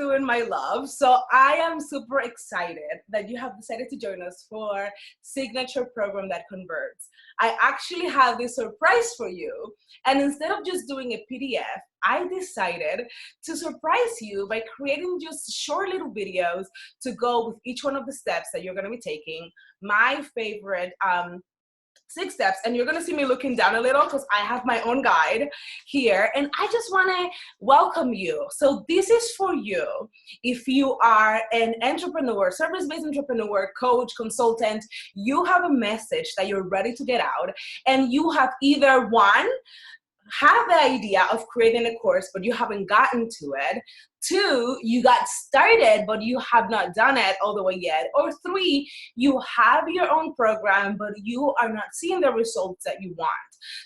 doing, my love? So I am super excited that you have decided to join us for Signature Program That Converts. I actually have this surprise for you. And instead of just doing a PDF, I decided to surprise you by creating just short little videos to go with each one of the steps that you're going to be taking. My favorite 6 steps, and you're gonna see me looking down a little because I have my own guide here, and I just want to welcome you. So this is for you if you are an entrepreneur, service-based entrepreneur, coach, consultant. You have a message that you're ready to get out, and you have either have the idea of creating a course, but you haven't gotten to it. 2, you got started, but you have not done it all the way yet. Or 3, you have your own program, but you are not seeing the results that you want.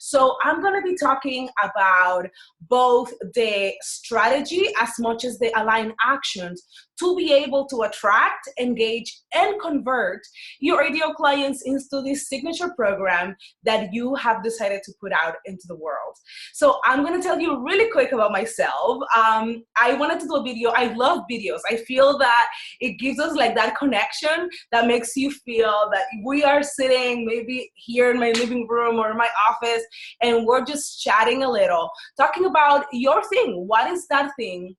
So I'm going to be talking about both the strategy as much as the aligned actions to be able to attract, engage, and convert your ideal clients into this signature program that you have decided to put out into the world. So I'm going to tell you really quick about myself. I wanted to do a video. I love videos. I feel that it gives us like that connection that makes you feel that we are sitting maybe here in my living room or my office, and we're just chatting a little, talking about your thing. What is that thing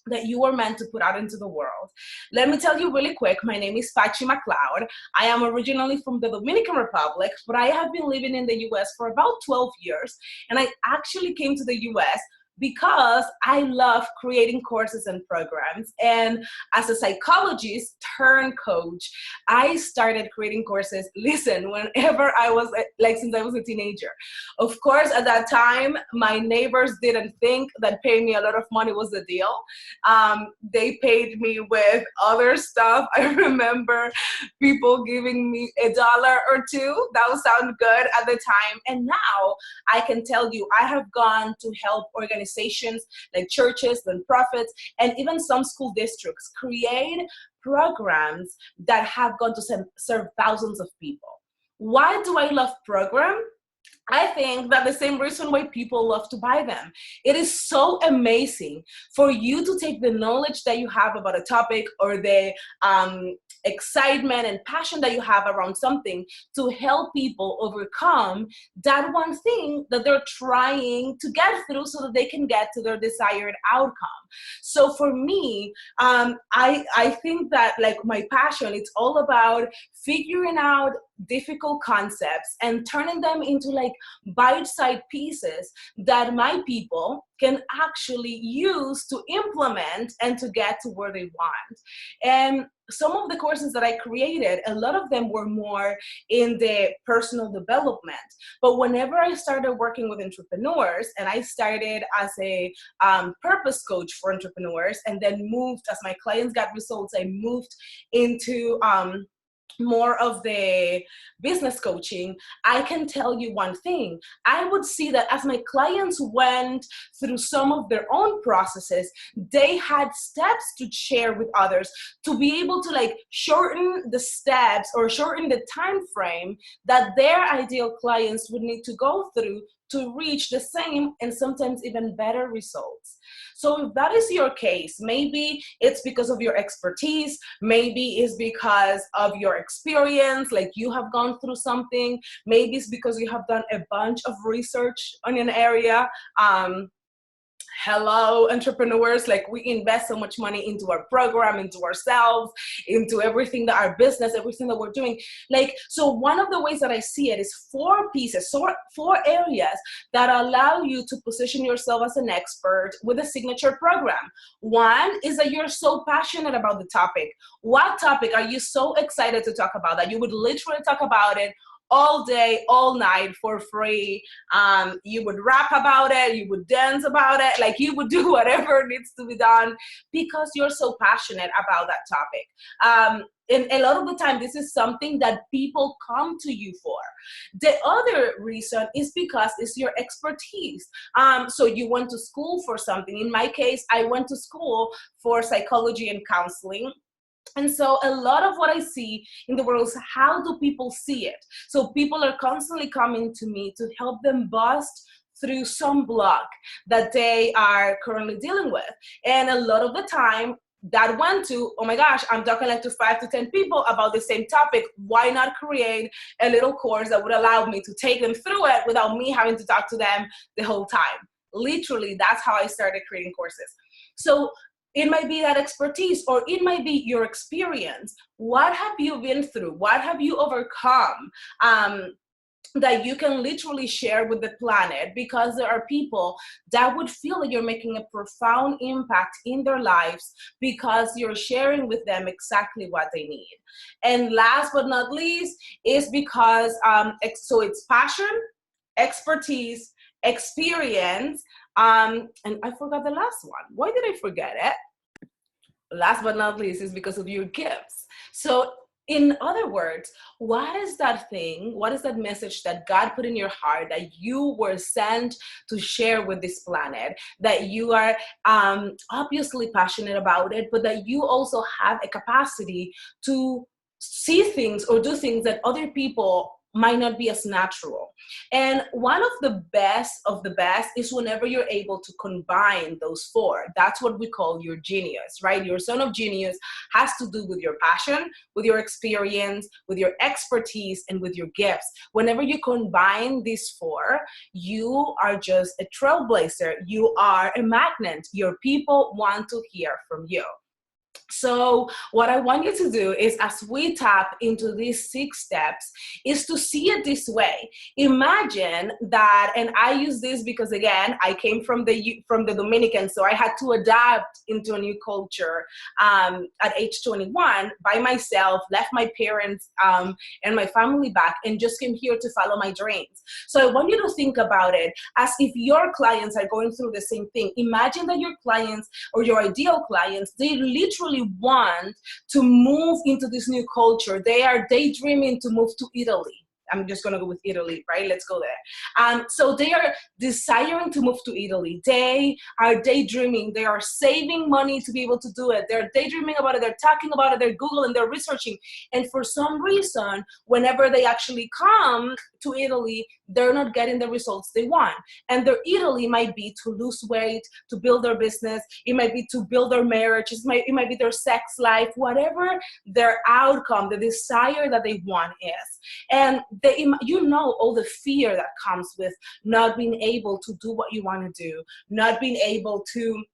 that you were meant to put out into the world? Let me tell you really quick. My name is Pachi McLeod. I am originally from the Dominican Republic, but I have been living in the US for about 12 years. And I actually came to the US because I love creating courses and programs. And as a psychologist turned coach, I started creating courses, listen, whenever I was, since I was a teenager. Of course, at that time, my neighbors didn't think that paying me a lot of money was the deal. They paid me with other stuff. I remember people giving me $1 or $2. That would sound good at the time. And now I can tell you, I have gone to help organizations like churches, nonprofits, and even some school districts create programs that have gone to serve thousands of people. Why do I love programs? I think that the same reason why people love to buy them. It is so amazing for you to take the knowledge that you have about a topic or the excitement and passion that you have around something to help people overcome that one thing that they're trying to get through so that they can get to their desired outcome. So for me, I think that like my passion, it's all about figuring out difficult concepts and turning them into like bite-sized pieces that my people can actually use to implement and to get to where they want. And some of the courses that I created, a lot of them were more in the personal development. But whenever I started working with entrepreneurs, and I started as a purpose coach for entrepreneurs, and then moved, as my clients got results, I moved into more of the business coaching, I can tell you one thing. I would see that as my clients went through some of their own processes, they had steps to share with others to be able to like shorten the steps or shorten the time frame that their ideal clients would need to go through to reach the same and sometimes even better results. So if that is your case, maybe it's because of your expertise, maybe it's because of your experience, like you have gone through something, maybe it's because you have done a bunch of research on an area. Hello, entrepreneurs, like we invest so much money into our program, into ourselves, into everything that our business, everything that we're doing. Like, so one of the ways that I see it is 4 pieces, 4 areas that allow you to position yourself as an expert with a signature program. One is that you're so passionate about the topic. What topic are you so excited to talk about that you would literally talk about it all day, all night for free? You would rap about it, you would dance about it, like you would do whatever needs to be done because you're so passionate about that topic. And a lot of the time, this is something that people come to you for. The other reason is because it's your expertise. So you went to school for something. In my case, I went to school for psychology and counseling. And so a lot of what I see in the world is how do people see it? So people are constantly coming to me to help them bust through some block that they are currently dealing with. And a lot of the time, that went to, oh my gosh, I'm talking like to 5 to 10 people about the same topic. Why not create a little course that would allow me to take them through it without me having to talk to them the whole time? Literally, that's how I started creating courses. So it might be that expertise, or it might be your experience. What have you been through? What have you overcome? That you can literally share with the planet, because there are people that would feel that you're making a profound impact in their lives because you're sharing with them exactly what they need. And last but not least is because, so it's passion, expertise, experience, and I forgot the last one. Why did I forget it? Last but not least is because of your gifts. So in other words, what is that thing, what is that message that God put in your heart that you were sent to share with this planet, that you are obviously passionate about it, but that you also have a capacity to see things or do things that other people might not be as natural. And one of the best is whenever you're able to combine those four. That's what we call your genius, right? Your zone of genius has to do with your passion, with your experience, with your expertise, and with your gifts. Whenever you combine these four, you are just a trailblazer. You are a magnet. Your people want to hear from you. So what I want you to do is, as we tap into these 6 steps, is to see it this way. Imagine that, and I use this because, again, I came from the Dominican, so I had to adapt into a new culture at age 21 by myself, left my parents and my family back, and just came here to follow my dreams. So I want you to think about it as if your clients are going through the same thing. Imagine that your clients, or your ideal clients, they literally want to move into this new culture. They are daydreaming to move to Italy. I'm just going to go with Italy, right? Let's go there. So they are desiring to move to Italy. They are daydreaming. They are saving money to be able to do it. They're daydreaming about it. They're talking about it. They're Googling, they're researching. And for some reason, whenever they actually come to Italy, they're not getting the results they want. And their Italy might be to lose weight, to build their business. It might be to build their marriage. It might be their sex life, whatever their outcome, the desire that they want is. And all the fear that comes with not being able to do what you want to do, not being able to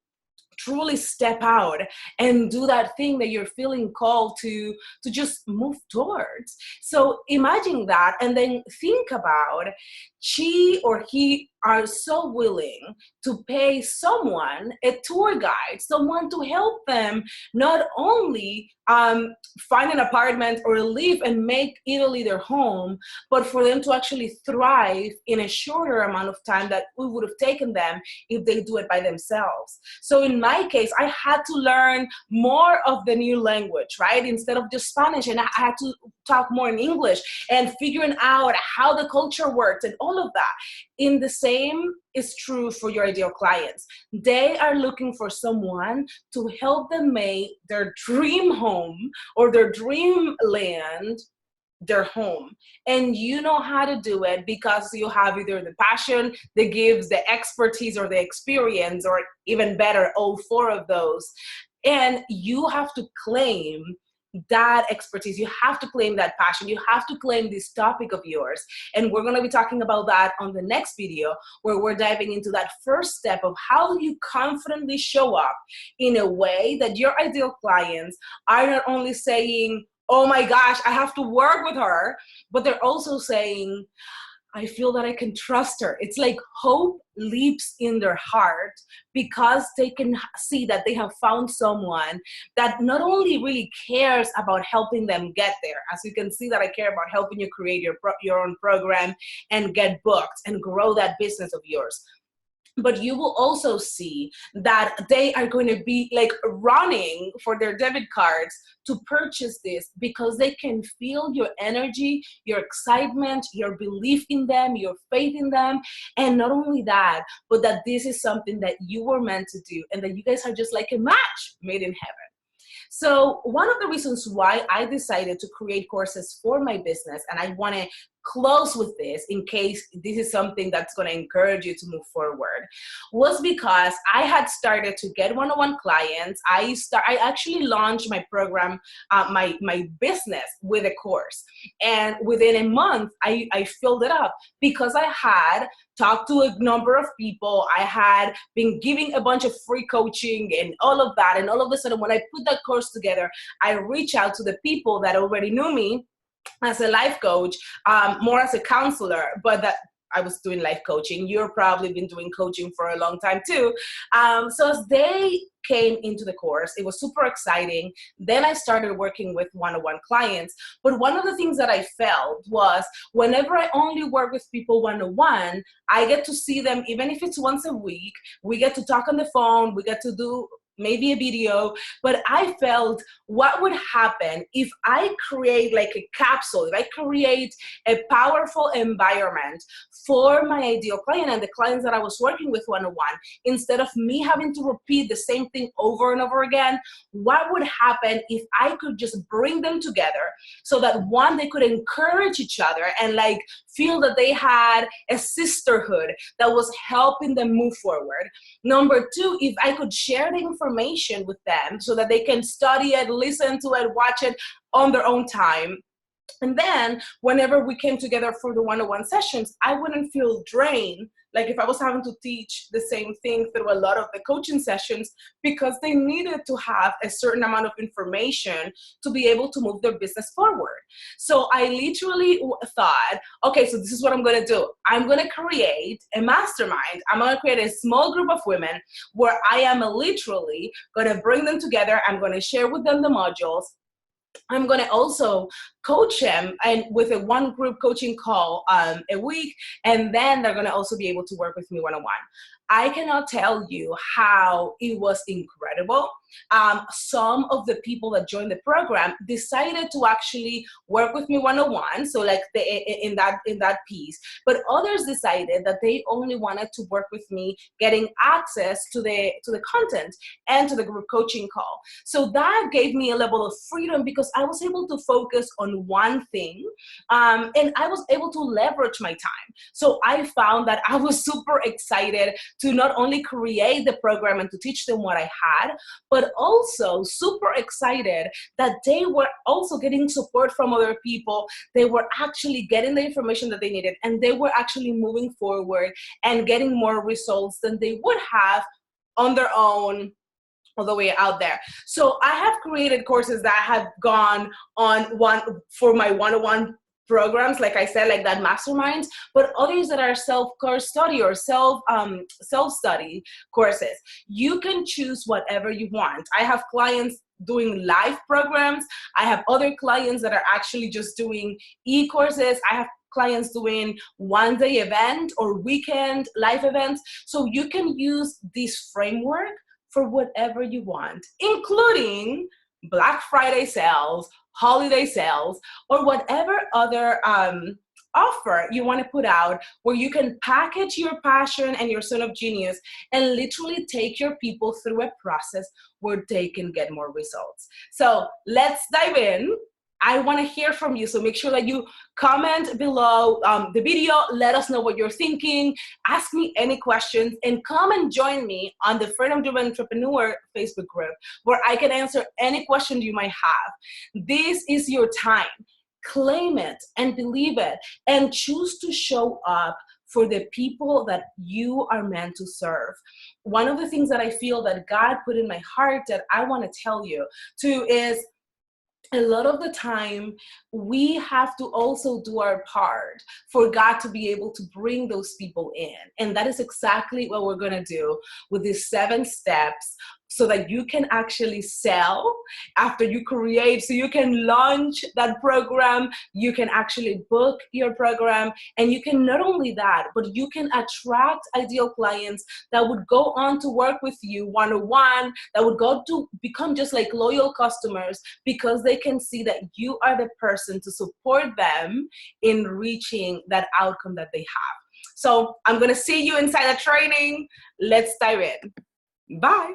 truly step out and do that thing that you're feeling called to just move towards. So imagine that, and then think about, she or he are so willing to pay someone, a tour guide, someone to help them not only find an apartment or live and make Italy their home, but for them to actually thrive in a shorter amount of time that we would have taken them if they do it by themselves. So in my case, I had to learn more of the new language, right? Instead of just Spanish, and I had to talk more in English and figuring out how the culture works and all of that. In the same is true for your ideal clients. They are looking for someone to help them make their dream home or their dream land their home. And you know how to do it because you have either the passion, the gifts, the expertise, or the experience, or even better, all 4 of those. And you have to claim that expertise. You have to claim that passion. You have to claim this topic of yours. And we're going to be talking about that on the next video, where we're diving into that first step of how you confidently show up in a way that your ideal clients are not only saying, oh my gosh, I have to work with her, but they're also saying, I feel that I can trust her. It's like hope leaps in their heart because they can see that they have found someone that not only really cares about helping them get there. As you can see that I care about helping you create your own program and get booked and grow that business of yours. But you will also see that they are going to be like running for their debit cards to purchase this because they can feel your energy, your excitement, your belief in them, your faith in them. And not only that, but that this is something that you were meant to do and that you guys are just like a match made in heaven. So one of the reasons why I decided to create courses for my business, and I want to close with this, in case this is something that's going to encourage you to move forward, was because I had started to get one-on-one clients. I actually launched my program, my business with a course. And within a month, I filled it up because I had talked to a number of people. I had been giving a bunch of free coaching and all of that. And all of a sudden, when I put that course together, I reached out to the people that already knew me as a life coach, more as a counselor, but that I was doing life coaching. You've probably been doing coaching for a long time too. So as they came into the course, it was super exciting. Then I started working with one-on-one clients. But one of the things that I felt was whenever I only work with people one-on-one, I get to see them, even if it's once a week. We get to talk on the phone. We get to do maybe a video, but I felt what would happen if I create like a capsule, if I create a powerful environment for my ideal client and the clients that I was working with one-on-one, instead of me having to repeat the same thing over and over again, what would happen if I could just bring them together so that one, they could encourage each other and like feel that they had a sisterhood that was helping them move forward. Number two, if I could share the information with them so that they can study it, listen to it, watch it on their own time. And then whenever we came together for the one-on-one sessions, I wouldn't feel drained, like if I was having to teach the same thing through a lot of the coaching sessions, because they needed to have a certain amount of information to be able to move their business forward. So I literally thought, okay, so this is what I'm going to do. I'm going to create a mastermind. I'm going to create a small group of women where I am literally going to bring them together. I'm going to share with them the modules. I'm going to also coach them and with a one group coaching call a week, and then they're going to also be able to work with me one-on-one. I cannot tell you how it was incredible. Some of the people that joined the program decided to actually work with me one-on-one, so like in that piece. But others decided that they only wanted to work with me, getting access to the content and to the group coaching call. So that gave me a level of freedom because I was able to focus on one thing, and I was able to leverage my time. So I found that I was super excited to not only create the program and to teach them what I had, but also super excited that they were also getting support from other people. They were actually getting the information that they needed, and they were actually moving forward and getting more results than they would have on their own all the way out there. So I have created courses that have gone on for my one-on-one programs, like I said, like that mastermind, but others that are self-course study or self-study courses. You can choose whatever you want. I have clients doing live programs. I have other clients that are actually just doing e-courses. I have clients doing one-day event or weekend live events. So you can use this framework for whatever you want, including Black Friday sales, holiday sales, or whatever other offer you want to put out, where you can package your passion and your zone of genius and literally take your people through a process where they can get more results. So let's dive in. I want to hear from you. So make sure that you comment below the video. Let us know what you're thinking. Ask me any questions and come and join me on the Freedom Driven Entrepreneur Facebook group, where I can answer any question you might have. This is your time. Claim it and believe it and choose to show up for the people that you are meant to serve. One of the things that I feel that God put in my heart that I want to tell you too is, a lot of the time, we have to also do our part for God to be able to bring those people in. And that is exactly what we're going to do with these 7 steps, so that you can actually sell after you create, so you can launch that program, you can actually book your program, and you can not only that, but you can attract ideal clients that would go on to work with you one-on-one, that would go to become just like loyal customers, because they can see that you are the person to support them in reaching that outcome that they have. So I'm going to see you inside the training. Let's dive in. Bye.